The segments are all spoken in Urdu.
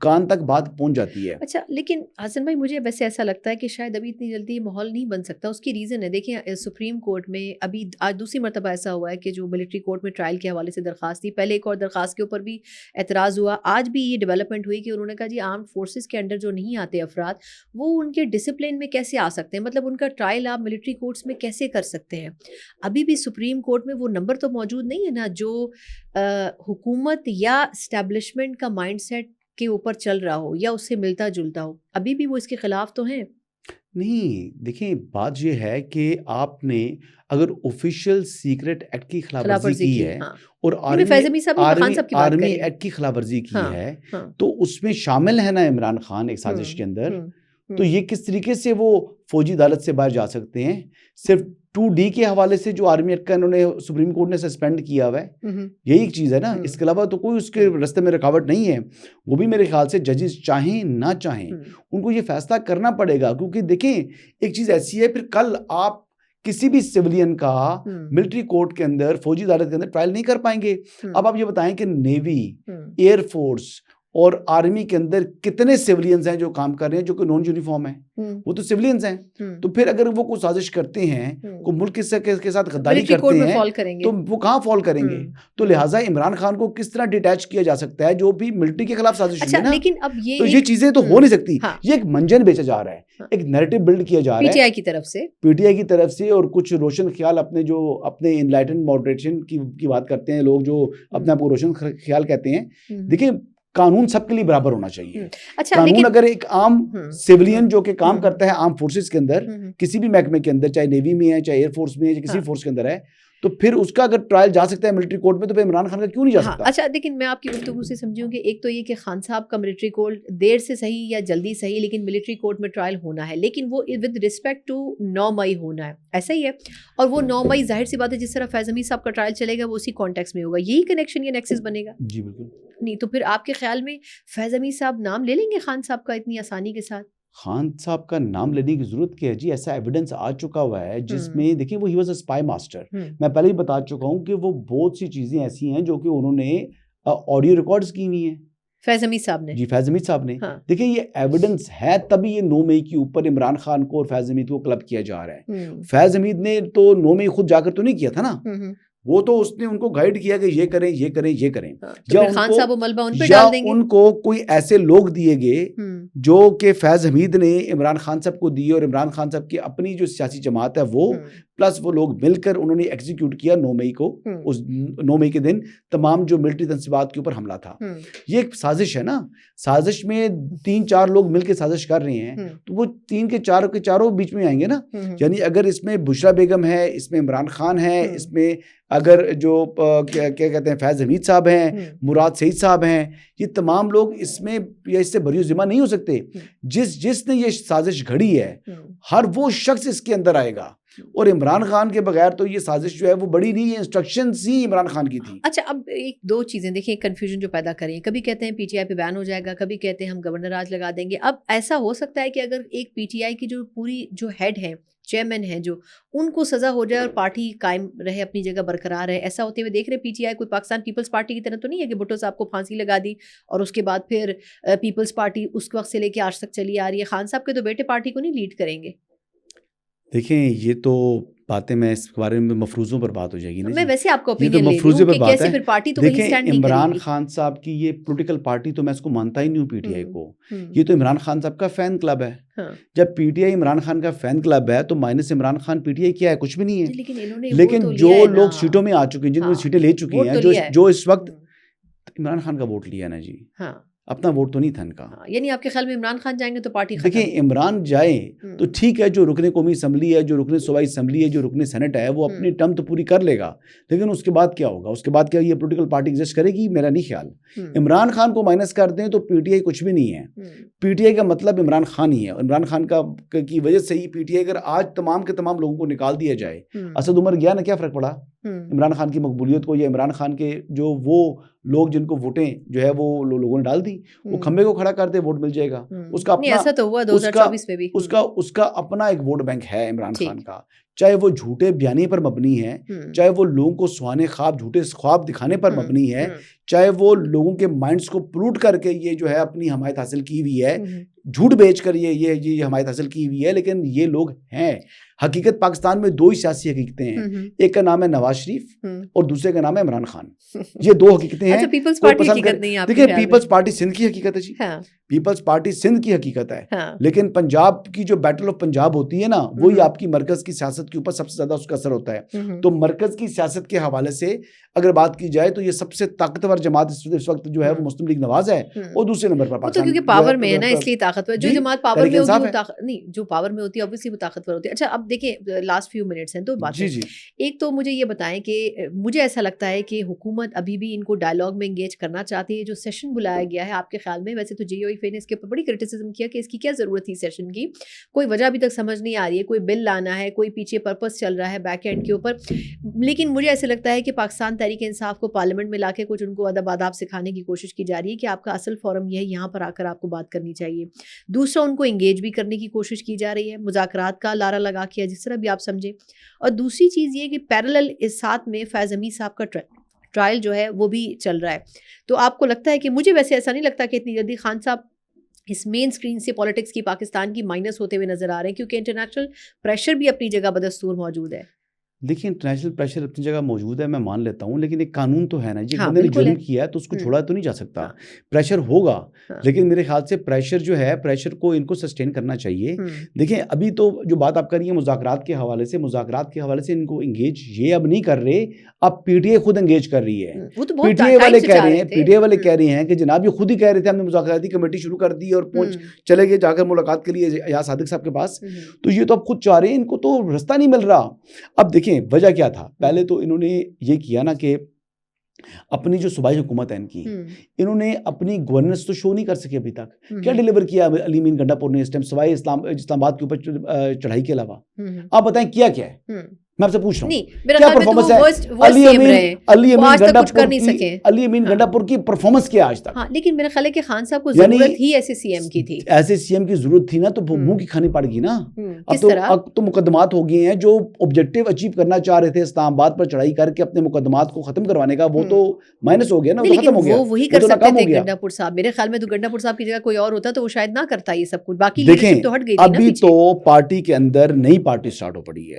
کان تک بات پہنچ جاتی ہے. اچھا لیکن حسن بھائی مجھے ویسے ایسا لگتا ہے کہ شاید ابھی اتنی جلدی یہ ماحول نہیں بن سکتا. اس کی ریزن ہے دیکھیں سپریم کورٹ میں ابھی آج دوسری مرتبہ ایسا ہوا ہے کہ جو ملٹری کورٹ میں ٹرائل کے حوالے سے درخواست تھی, پہلے ایک اور درخواست کے اوپر بھی اعتراض ہوا. آج بھی یہ ڈیولپمنٹ ہوئی کہ انہوں نے کہا جی آرمڈ فورسز کے انڈر جو نہیں آتے افراد وہ ان کے ڈسپلن میں کیسے آ سکتے ہیں, مطلب ان کا ٹرائل آپ ملٹری کورٹس میں کیسے کر سکتے ہیں. ابھی بھی سپریم کورٹ میں وہ نمبر تو موجود نہیں ہے نا جو حکومت یا اسٹیبلشمنٹ کا مائنڈ سیٹ کے اوپر چل رہا ہو یا اس سے ملتا جلتا ہو. ابھی بھی وہ اس کے خلاف تو ہیں. نہیں دیکھیں بات یہ ہے کہ آپ نے اگر آفیشیل سیکرٹ ایکٹ کی خلاف ورزی کی ہے اور آرمی ایکٹ کی خلاف ورزی کی ہے تو اس میں شامل ہے نا عمران خان ایک سازش کے اندر, تو یہ کس طریقے سے وہ فوجی عدالت سے باہر جا سکتے ہیں؟ صرف 2D کے حوالے سے جو آرمی ایکٹ کا انہوں نے سپریم کورٹ نے سسپینڈ کیا ہوا ہے, یہی ایک چیز ہے نا. اس کے علاوہ تو کوئی اس کے راستے میں رکاوٹ نہیں ہے. وہ بھی میرے خیال سے ججز چاہیں نہ چاہیں ان کو یہ فیصلہ کرنا پڑے گا, کیونکہ دیکھیں ایک چیز ایسی ہے پھر کل آپ کسی بھی سیولین کا ملٹری کورٹ کے اندر فوجی عدالت کے اندر ٹرائل نہیں کر پائیں گے. اب آپ یہ بتائیں کہ نیوی, ایئر فورس اور آرمی کے اندر کتنے سیولینز ہیں جو کام کر رہے ہیں جو کہ نان یونیفارم ہیں, وہ تو سیولینز ہیں. تو پھر اگر وہ کوئی سازش کرتے ہیں, کوئی ملک کے ساتھ غداری کرتے ہیں تو وہ کہاں فال کریں گے؟ تو لہٰذا عمران خان کو کس طرح ڈیٹیچ کیا جا سکتا ہے جو بھی ملٹری کے خلاف سازش ہوئی ہے نا. لیکن اب تو یہ چیزیں تو ہو نہیں سکتی. یہ ایک منجن بیچا جا رہا ہے, ایک نیریٹو بلڈ کیا جا رہا ہے پی ٹی آئی کی طرف سے اور کچھ روشن خیال اپنے انلائٹن ماڈریشن کی بات کرتے ہیں لوگ جو اپنے آپ کو روشن خیال کہتے ہیں. دیکھیں قانون سب کے لیے برابر ہونا چاہیے. قانون اگر ایک عام سیولین جو کہ کام کرتا ہے عام فورسز کے اندر کسی بھی محکمے کے اندر, چاہے نیوی میں ہے, چاہے ایئر فورس میں ہے, چاہے کسی فورس کے اندر ہے, تو پھر اس کا اگر ٹرائل جا سکتا ہے ملٹری کورٹ میں تو پھر عمران خان کا کیوں نہیں جا سکتا؟ اچھا لیکن میں آپ کی گفتگو سے سمجھوں کہ ایک تو یہ کہ خان صاحب کا ملٹری کورٹ دیر سے صحیح یا جلدی صحیح لیکن ملٹری کورٹ میں ٹرائل ہونا ہے, لیکن وہ ود رسپیکٹ ٹو 9 مئی ہونا ہے, ایسا ہی ہے. اور وہ 9 مئی ظاہر سی بات ہے جس طرح فیض حمید صاحب کا ٹرائل چلے گا وہ اسی کانٹیکس میں ہوگا, یہی کنیکشن یا نیکسس بنے گا. جی بالکل. نہیں تو پھر آپ کے خیال میں فیض حمید صاحب نام لے لیں گے خان صاحب کا اتنی آسانی کے ساتھ؟ خان صاحب کا نام لینے کی ضرورت کیا ہے جی؟ ایسا ایویڈنس آ چکا ہوا ہے جس میں دیکھیں وہ he was a spy master. میں پہلے ہی بتا چکا ہوں کہ وہ بہت سی چیزیں ایسی ہیں جو کہ انہوں نے آڈیو ریکارڈز کی ہوئی ہیں فیض حمید صاحب نے. جی فیض حمید صاحب نے. دیکھیں یہ ایویڈنس ہے تبھی یہ 9 مئی کے اوپر عمران خان کو اور فیض حمید کو کلب کیا جا رہا ہے. فیض حمید نے تو 9 مئی خود جا کر تو نہیں کیا تھا نا, وہ تو اس نے ان کو گائیڈ کیا کہ یہ کریں یہ کریں یہ کریں. یا ان کو کوئی ایسے لوگ دیے گئے جو کہ فیض حمید نے عمران خان صاحب کو دیے, اور عمران خان صاحب کی اپنی جو سیاسی جماعت ہے وہ پلس وہ لوگ مل کر انہوں نے ایگزیکیوٹ کیا 9 مئی کو. اس 9 مئی کے دن تمام جو ملٹری تنصیبات کے اوپر حملہ تھا. یہ ایک سازش ہے نا, سازش میں 3-4 لوگ مل کے سازش کر رہے ہیں تو وہ 3 کے 4 کے چاروں بیچ میں آئیں گے نا. یعنی اگر اس میں بشرا بیگم ہے, اس میں عمران خان ہے, اس میں اگر جو کیا کہتے ہیں فیض حمید صاحب ہیں, مراد سعید صاحب ہیں, یہ تمام لوگ اس میں یا اس سے بری ذمہ نہیں ہو سکتے. جس نے یہ سازش گھڑی ہے ہر وہ شخص اس کے اندر آئے گا, اور عمران خان کے بغیر تو یہ سازش جو ہے وہ بڑی نہیں ہے, انسٹرکشنز ہی عمران خان کی تھی. اچھا اب ایک دو چیزیں دیکھیں کنفیوژن جو پیدا کریں, کبھی کہتے ہیں پی ٹی آئی پہ بین ہو جائے گا, کبھی کہتے ہیں ہم گورنر راج لگا دیں گے. اب ایسا ہو سکتا ہے کہ اگر ایک پی ٹی آئی کی جو پوری جو ہیڈ ہے, چیئرمین ہیں, جو ان کو سزا ہو جائے اور پارٹی قائم رہے, اپنی جگہ برقرار رہے, ایسا ہوتے ہوئے دیکھ رہے پی ٹی آئی کوئی پاکستان پیپلز پارٹی کی طرح تو نہیں ہے کہ بھٹو صاحب کو پھانسی لگا دی اور اس کے بعد پھر پیپلز پارٹی اس وقت سے لے کے آج تک چلی آ رہی ہے. خان صاحب کے تو بیٹے پارٹی کو نہیں لیڈ کریں گے. دیکھیں یہ تو باتیں میں اس بارے میں مفروضوں پر بات ہو جائے گی نا, میں ویسے آپ کو اوپینین لے رہی ہوں کہ کیسے پھر پارٹی تو کہیں سٹینڈ نہیں کرے گی. عمران خان صاحب کی یہ پولیٹیکل پارٹی تو میں اس کو مانتا ہی نہیں ہوں پی ٹی آئی کو. یہ تو عمران خان صاحب کا فین کلب ہے. جب P T I Imran Khan کا فین کلب ہے تو minus Imran Khan P T I کیا ہے؟ کچھ بھی نہیں ہے. لیکن جو لوگ سیٹوں میں آ چکے ہیں, جن کو سیٹیں لے چکے ہیں, جو اس وقت عمران خان کا ووٹ لیا نا جی, اپنا ووٹ تو نہیں تھا ان کا. یعنی آپ کے خیال میں عمران خان جائیں گے تو پارٹی ختم؟ دیکھیں عمران جائے تو ٹھیک ہے, جو رکن قومی اسمبلی ہے, جو رکن صوبائی اسمبلی ہے, جو رکن سینٹ ہے, وہ اپنی ٹرم تو پوری کر لے گا, لیکن اس کے بعد کیا ہوگا؟ اس کے بعد کیا یہ پولیٹیکل پارٹی ایگزسٹ کرے گی؟ میرا نہیں خیال. عمران خان کو مائنس کر دیں تو پی ٹی آئی کچھ بھی نہیں ہے. پی ٹی آئی کا مطلب عمران خان ہی ہے, اور عمران خان کی وجہ سے ہی پی ٹی آئی اگر آج تمام کے تمام لوگوں کو نکال دیا جائے, اسد عمر گیا نا, کیا فرق پڑا عمران خان کی مقبولیت کو, یا عمران خان کے جو وہ لوگ جن کو ووٹیں جو ہے وہ لوگوں نے ڈال دی, وہ کھمبے کو کھڑا کر دے ووٹ مل جائے گا. اس کا اپنا, ایسا تو ہوا 2024 میں بھی, اس کا اپنا ایک ووٹ بینک ہے عمران خان کا. چاہے وہ جھوٹے بیانی پر مبنی ہے، چاہے وہ لوگوں کو سہانے خواب جھوٹے خواب دکھانے پر مبنی ہے، چاہے وہ لوگوں کے مائنڈز کو پلوٹ کر کے یہ جو ہے اپنی حمایت حاصل کی ہوئی ہے، جھوٹ بیچ کر یہ حمایت حاصل کی ہوئی ہے، لیکن یہ لوگ ہیں۔ حقیقت پاکستان میں دو ہی سیاسی حقیقتیں ہیں، ایک کا نام ہے نواز شریف اور دوسرے کا نام ہے عمران خان۔ یہ دو حقیقتیں ہیں۔ پیپلز پارٹی حقیقت نہیں ہے، دیکھیں پیپلز پارٹی سندھ کی حقیقت ہے جی، پیپلز پارٹی سندھ کی حقیقت ہے، لیکن پنجاب کی جو بیٹل آف پنجاب ہوتی ہے نا، وہی آپ کی مرکز کی سیاست کے اوپر سب سے زیادہ اس کا اثر ہوتا ہے۔ تو مرکز کی سیاست کے حوالے سے اگر بات کی جائے تو یہ سب سے طاقتور جماعت اس وقت جو ہے وہ مسلم لیگ نواز ہے، اور دوسرے نمبر پر پاکستان، کیونکہ پاور میں ہے نا، اس لیے طاقتور۔ جو جماعت پاور میں ہوتی ہے نہیں، جو پاور میں ہوتی ہے obviously وہ طاقتور ہوتی ہے۔ اچھا اب دیکھیں لاسٹ فیو منٹس ہیں، دو باتیں۔ ایک تو مجھے یہ بتائیں کہ مجھے ایسا لگتا ہے کہ حکومت ابھی بھی ان کو ڈائلاگ میں انگیج کرنا چاہتی ہے۔ جو سیشن بلایا گیا ہے آپ کے خیال میں، ویسے تو جے او ایف نے اس کے اوپر بڑی کرٹیسزم کیا کہ اس کی کیا ضرورت تھی سیشن کی، کوئی وجہ ابھی تک سمجھ نہیں آ رہی ہے، کوئی بل لانا ہے، کوئی پیچھے پرپس چل رہا ہے بیک اینڈ کے اوپر۔ لیکن مجھے ایسا لگتا ہے کہ پاکستان تحریک انصاف کو پارلیمنٹ میں لا کے کچھ ان کو ادب آداب سکھانے کی کوشش کی جا رہی ہے کہ آپ کا اصل فورم یہ ہے، یہاں پر آ کر آپ کو بات کرنی چاہیے۔ دوسرا ان کو انگیج بھی کرنے کی کوشش کی جا رہی ہے، مذاکرات کا لارا لگا کیا، جس طرح بھی آپ سمجھیں۔ اور دوسری چیز یہ کہ پیرالل اس ساتھ میں فیض حمید صاحب کا ٹرائل جو ہے وہ بھی چل رہا ہے۔ تو آپ کو لگتا ہے کہ مجھے ویسے ایسا نہیں لگتا کہ اتنی جلدی خان صاحب اس مین سکرین سے پالیٹکس کی پاکستان کی مائنس ہوتے ہوئے نظر آ رہے ہیں، کیونکہ انٹرنیشنل پریشر بھی اپنی جگہ بدستور موجود ہے۔ دیکھیں انٹرنیشنل پریشر اپنی جگہ موجود ہے، میں مان لیتا ہوں، لیکن ایک قانون تو ہے نا جی، بندے نے جرم کیا ہے تو اس کو چھوڑا تو نہیں جا سکتا، پریشر ہوگا، لیکن میرے خیال سے پریشر جو ہے، پریشر کو ان کو سسٹین کرنا چاہیے۔ دیکھیں ابھی تو جو بات آپ کر رہی ہیں مذاکرات کے حوالے سے، مذاکرات کے حوالے سے ان کو انگیج یہ اب نہیں کر رہے، اب پی ٹی اے خود انگیج کر رہی ہے۔ پی ٹی اے والے کہہ رہے ہیں، پی ٹی اے والے کہہ رہے ہیں کہ جناب یہ خود ہی کہہ رہے تھے ہم نے مذاکراتی کمیٹی شروع کر دی اور پہنچ چلے گئے جا کر ملاقات کے لیے ایاز صادق صاحب کے پاس، تو یہ تو اب خود چاہ رہے ہیں، ان کو تو رستہ نہیں مل رہا۔ اب دیکھیں وجہ کیا تھا، پہلے تو انہوں نے یہ کیا نا کہ اپنی جو صوبائی حکومت ہے ان کی، انہوں نے اپنی گورننس تو شو نہیں کر سکے ابھی تک۔ کیا ڈیلیور کیا علی امین گنڈا پور نے اس ٹائم سوائے اسلام آباد کے اوپر چڑھائی کے علاوہ؟ آپ بتائیں کیا کیا ہے، میں آپ سے پوچھ رہا ہوں کیا پرفارمنس ہے علی امین گنڈا پور کی پرفارمنس کیا آج تک؟ لیکن میرا خیال ہے کہ خان صاحب کو ضرورت ہی ایسے سی ایم کی تھی، ایسے سی ایم کی ضرورت تھی نا، تو وہ منہ کی کھانی پڑ گئی نا۔ اب تو مقدمات ہو گئے ہیں، جو آبجیکٹو اچیو کرنا چاہ رہے تھے اسلام آباد پر چڑھائی کر کے اپنے مقدمات کو ختم کروانے کا، وہ تو مائنس ہو گیا نا، وہ ختم ہو گیا، وہی کر سکتے تھے گنڈا پور صاحب۔ میرے خیال میں تو گنڈا پور صاحب کی جگہ کوئی اور ہوتا تو وہ شاید نہ کرتا یہ سب کچھ، باقی لیڈرشپ تو ہٹ گئی تھی نا۔ ابھی تو پارٹی کے اندر نئی پارٹی سٹارٹ ہو پڑی ہے،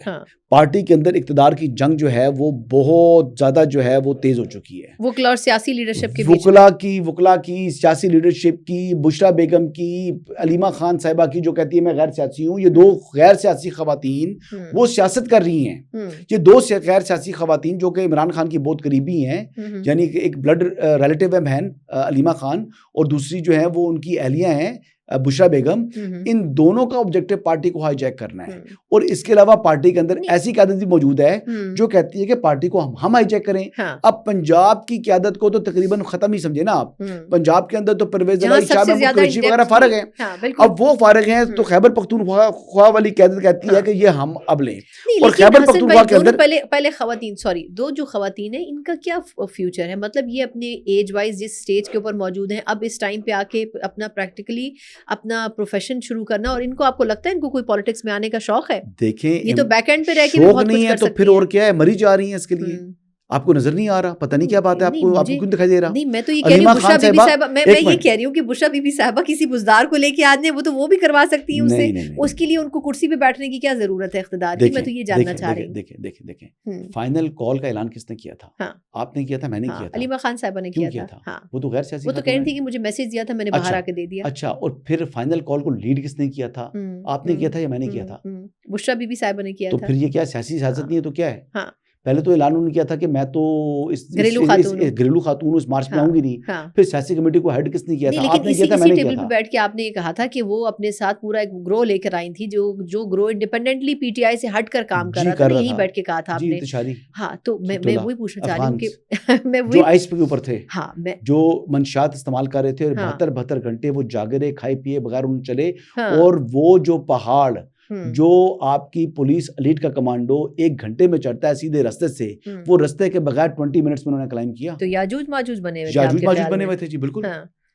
پارٹی کے اندر اقتدار کی جنگ جو ہے وہ بہت زیادہ جو ہے وہ تیز ہو چکی ہے، وکلا اور سیاسی لیڈرشپ کے وکلا کی سیاسی لیڈرشپ کی، بشرا بیگم کی، علیمہ خان صاحبہ کی جو کہتی ہے میں غیر سیاسی ہوں، یہ دو غیر سیاسی خواتین وہ سیاست کر رہی ہیں۔ یہ دو غیر سیاسی خواتین جو کہ عمران خان کی بہت قریبی ہیں، یعنی ایک بلڈ ریلیٹیو ہے بہن علیمہ خان، اور دوسری جو ہے وہ ان کی اہلیہ ہیں بشرا بیگم۔ ان دونوں کا آبجیکٹو پارٹی کو ہائی جیک کرنا ہے، اور اس کے علاوہ پارٹی کے اندر ایسی قیادت بھی موجود ہے جو کہتی ہے کہ پارٹی کو ہم ہائی جیک کریں۔ اب پنجاب کی قیادت کو تو تقریباً ختم ہی سمجھے نا آپ، پنجاب کے اندر تو پرویز الہی شاہ محمود قریشی وغیرہ فارغ ہیں، اب وہ فارغ ہیں، تو خیبر پختونخوا والی قیادت کہتی ہے کہ یہ ہم اب لیں۔ اور خیبر پختونخوا کے اندر پہلے خواتین دو جو خواتین ہیں ان کا کیا فیوچر ہے، مطلب یہ اپنے ایج وائز جس سٹیج کے اوپر موجود ہیں، اب اس ٹائم پہ آ کے اپنا پریکٹیکلی اپنا پروفیشن شروع کرنا، اور ان کو آپ کو لگتا ہے ان کو کوئی پالیٹکس میں آنے کا شوق ہے؟ دیکھیں یہ تو بیک اینڈ پہ رہ کے بھی بہت کچھ کر سکتی ہیں، تو پھر اور کیا ہے، مری جا رہی ہیں اس کے لیے۔ آپ کو نظر نہیں آ رہا، پتہ نہیں کیا بات ہے، آپ کو کیوں دکھائی دے رہا؟ نہیں میں تو یہ کہہ رہی ہوں بشرا بی بی صاحبہ، میں یہ کہہ رہی ہوں کہ بشرا بی بی صاحبہ کسی بزدار کو لے کے آنے وہ تو وہ بھی کروا سکتی ہیں اس سے، اس کے لیے ان کو کرسی پہ بیٹھنے کی کیا ضرورت ہے اقتدار کی؟ میں تو یہ جاننا چاہ رہی ہوں۔ دیکھیں فائنل کال کا اعلان کس نے کیا تھا؟ آپ نے کیا تھا، میں نے کیا تھا، علیمہ خان صاحبہ نے کیا تھا۔ وہ تو غیر سیاسی، وہ تو کہہ رہی تھی کہ مجھے میسج دیا تھا، میں نے باہر آ کے دے دیا۔ اچھا، اور پھر فائنل کال کو لیڈ کس نے کیا تھا؟ آپ نے کیا تھا یا میں نے کیا تھا؟ بشرا بی بی صاحبہ نے کیا تھا۔ تو پھر یہ کیا سیاسی سیاست نہیں ہے تو کیا ہے؟ پہلے تو اعلان انہوں نے کیا تھا کہ میں تو اس گھریلو خاتون اس مارچ میں آؤں گی نہیں، پھر سیاسی کمیٹی کو ہیڈ کس نے کیا تھا؟ آپ نے کیا تھا، میں نے کیا تھا۔ بیٹھ کے آپ نے یہ کہا تھا کہ وہ اپنے ساتھ پورا ایک گروہ لے کر آئی تھی، جو گروہ انڈیپینڈنٹلی پی ٹی آئی سے ہٹ کر کام کر رہا تھا، یہی بیٹھ کے کہا تھا آپ نے۔ ہاں تو میں وہی پوچھنا چاہ رہی ہوں کہ میں جو آئس پہ اوپر تھے، جو منشیات استعمال کر رہے تھے، اور 72 گھنٹے وہ جاگے رہے، کھائے پیے بغیر ان چلے، اور وہ جو پہاڑ جو آپ کی پولیس ایلیٹ کا کمانڈو 1 گھنٹے میں چڑھتا ہے سیدھے رستے سے، وہ رستے کے بغیر 20 منٹس میں انہوں نے کلائم کیا۔ تو یاجوج ماجوج بنے ہوئے تھے جی، بالکل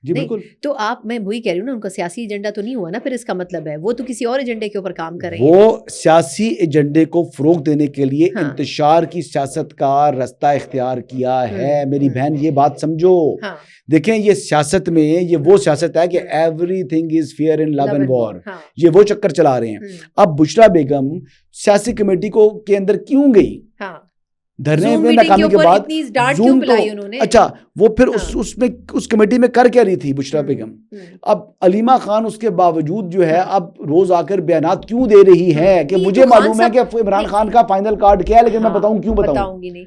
جی بالکل. تو آپ میں وہی کہہ رہی ہوں نا ان کا سیاسی ایجنڈا تو نہیں ہوا نا پھر اس کا مطلب ہے وہ تو کسی اور ایجنڈے کے اوپر کام کر رہے ہیں. وہ سیاسی ایجنڈے کو فروغ دینے کے لیے انتشار کی سیاست کا رستہ اختیار کیا ہے. میری بہن یہ بات سمجھو. دیکھیں یہ سیاست میں یہ وہ سیاست ہے کہ everything is fair in love and war. یہ وہ چکر چلا رہے ہیں. اب بشرا بیگم سیاسی کمیٹی کے اندر کیوں گئی؟ دھرنے میں ناکامی کے بعد زوم تو اچھا وہ پھر اس کمیٹی میں کر کیا رہی تھی بشرا بیگم؟ اب علیمہ خان اس کے باوجود جو ہے اب روز آ کر بیانات کیوں دے رہی ہے کہ مجھے معلوم ہے کہ عمران خان کا فائنل کارڈ کیا ہے لیکن میں بتاؤں کیوں بتاؤں گی نہیں.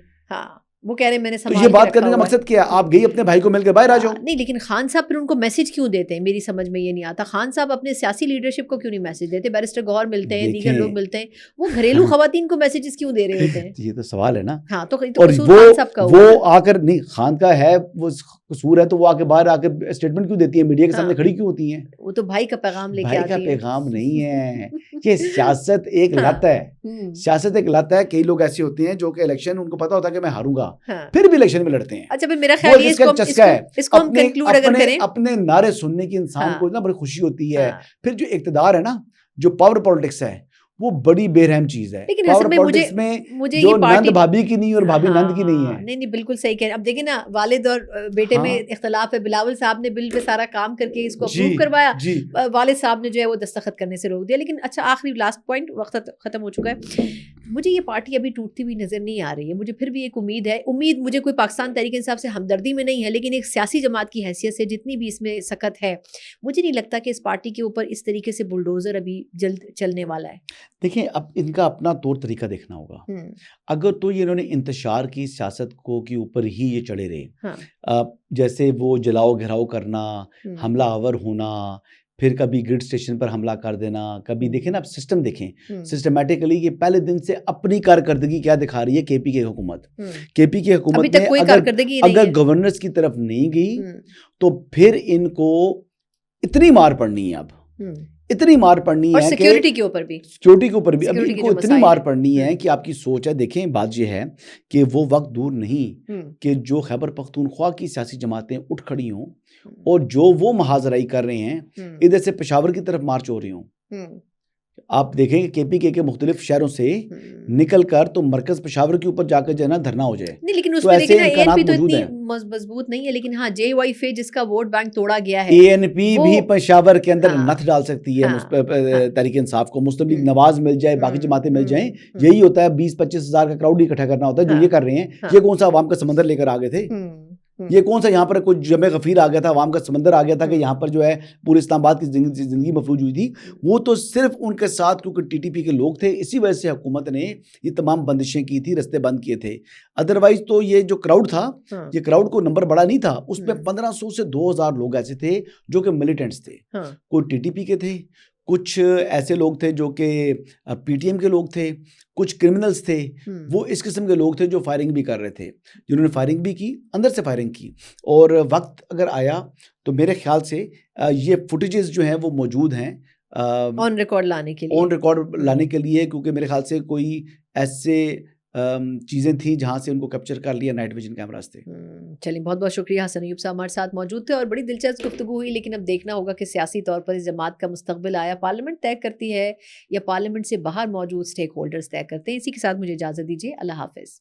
وہ کہہ رہے ہیں میں نے تو یہ بات کرنے کا مقصد کیا؟ آپ گئی اپنے بھائی کو مل کے باہر آ جاؤ. نہیں لیکن خان صاحب پھر ان کو میسج کیوں دیتے ہیں میری سمجھ میں یہ نہیں آتا. خان صاحب اپنے سیاسی لیڈرشپ کو کیوں نہیں میسج دیتے؟ بیرسٹر گوہر ملتے ہیں دیگر لوگ ملتے ہیں وہ گھریلو خواتین کو میسجز کیوں دے رہے ہوتے ہیں؟ یہ تو سوال ہے نا. ہاں تو خان صاحب کا وہ آ کر نہیں خان کا ہے وہ قصور ہے تو وہ آ کے باہر آ کے اسٹیٹمنٹ کیوں دیتی ہیں میڈیا کے سامنے کھڑی کیوں ہوتی ہیں؟ وہ تو بھائی کا پیغام لے کے آتی ہیں. بھائی کا پیغام نہیں ہے کہ سیاست ایک لت ہے. سیاست ایک لت ہے. کئی لوگ ایسے ہوتے ہیں جو کہ الیکشن ان کو پتا ہوتا ہے کہ میں ہاروں گا پھر بھی الیکشن میں لڑتے ہیں. اچھا پھر میرا خیال ہے اس کو ہم کنکلوڈ اگر کریں اپنے نعرے سننے کی انسان کو نا بڑی خوشی ہوتی ہے. پھر جو اقتدار ہے نا جو پاور پالیٹکس ہے وہ بڑی بے رحم چیز ہے. لیکن اصل میں مجھے جو نند بھابھی کی نہیں اور بھابھی نند کی نہیں ہے. نہیں بالکل صحیح کہہ رہے ہیں. اب دیکھیں نا والد اور بیٹے میں اختلاف ہے. بلاول صاحب نے بل پہ سارا کام کر کے اس کو اپروو کروایا. والد صاحب نے جو ہے وہ دستخط کرنے سے روک دیا. لیکن اچھا آخری لاسٹ پوائنٹ وقت ختم ہو چکا ہے. مجھے یہ پارٹی ابھی ٹوٹتی ہوئی نظر نہیں آ رہی ہے. مجھے پھر بھی ایک امید ہے. امید مجھے کوئی پاکستان تحریک انصاف سے ہمدردی میں نہیں ہے لیکن ایک سیاسی جماعت کی حیثیت سے جتنی بھی اس میں سکت ہے مجھے نہیں لگتا کہ اس پارٹی کے اوپر اس طریقے سے بلڈوزر ابھی جلد چلنے والا ہے. دیکھیں اب ان کا اپنا طور طریقہ دیکھنا ہوگا. اگر تو یہ انہوں نے انتشار کی سیاست کے اوپر ہی یہ چڑے رہے جیسے وہ جلاؤ گھراؤ کرنا حملہ آور ہونا پھر کبھی گریڈ اسٹیشن پر حملہ کر دینا کبھی دیکھیں نا. اب سسٹم دیکھیں سسٹمیٹکلی یہ پہلے دن سے اپنی کارکردگی کیا دکھا رہی ہے کے پی کے حکومت. کے پی کے حکومت میں اگر گورننس کی طرف نہیں گئی تو پھر ان کو اتنی مار پڑنی ہے. اب اتنی مار پڑنی ہے سیکیورٹی کے اوپر بھی ابھی ان کو اتنی مار پڑنی ہے کہ آپ کی سوچ ہے. دیکھیں بات یہ ہے کہ وہ وقت دور نہیں کہ جو خیبر پختونخوا کی سیاسی جماعتیں اٹھ کھڑی ہوں اور جو وہ محاذرائی کر رہے ہیں ادھر سے پشاور کی طرف مارچ ہو رہی ہوں. آپ دیکھیں کہ کے پی کے مختلف شہروں سے نکل کر تو مرکز پشاور کے اوپر جا کر جو ہے نا دھرنا ہو جائے. نہیں لیکن اس میں دیکھیں نا اے این پی تو اتنی مضبوط نہیں ہے لیکن ہاں جے وائی فے جس کا ووٹ بینک توڑا گیا ہے اے این پی بھی پشاور کے اندر نتھ ڈال سکتی ہے تحریک انصاف کو. مسلم لیگ نواز مل جائے باقی جماعتیں مل جائیں یہی ہوتا ہے. 20-25 ہزار کا کراؤڈ اکٹھا کرنا ہوتا ہے جو یہ کر رہے ہیں. یہ کون سا عوام کا سمندر لے کر آ گئے تھے؟ یہ کون سا یہاں پر کوئی جمع غفیر آ گیا تھا عوام کا سمندر آ گیا تھا کہ یہاں پر جو ہے پورے اسلام آباد کی زندگی مفلوج ہوئی تھی؟ وہ تو صرف ان کے ساتھ کیونکہ ٹی ٹی پی کے لوگ تھے اسی وجہ سے حکومت نے یہ تمام بندشیں کی تھی رستے بند کیے تھے. ادروائز تو یہ جو کراؤڈ تھا یہ کراؤڈ کو نمبر بڑا نہیں تھا. اس میں 1500 سے 2000 لوگ ایسے تھے جو کہ ملیٹنٹس تھے. کوئی ٹی ٹی پی کے تھے کچھ ایسے لوگ تھے جو کہ پی ٹی ایم کے لوگ تھے کچھ کرمنلز تھے. وہ اس قسم کے لوگ تھے جو فائرنگ بھی کر رہے تھے جنہوں نے فائرنگ بھی کی اندر سے فائرنگ کی. اور وقت اگر آیا تو میرے خیال سے یہ فوٹیجز جو ہیں وہ موجود ہیں آن ریکارڈ لانے کے لیے کیونکہ میرے خیال سے کوئی ایسے چیزیں تھیں جہاں سے ان کو کیپچر کر لیا نائٹ ویژن کیمراز تھے. چلیے بہت بہت شکریہ. حسن ایوب صاحب ہمارے ساتھ موجود تھے اور بڑی دلچسپ گفتگو ہوئی. لیکن اب دیکھنا ہوگا کہ سیاسی طور پر اس جماعت کا مستقبل آیا پارلیمنٹ طے کرتی ہے یا پارلیمنٹ سے باہر موجود اسٹیک ہولڈرز طے کرتے ہیں. اسی کے ساتھ مجھے اجازت دیجیے. اللہ حافظ.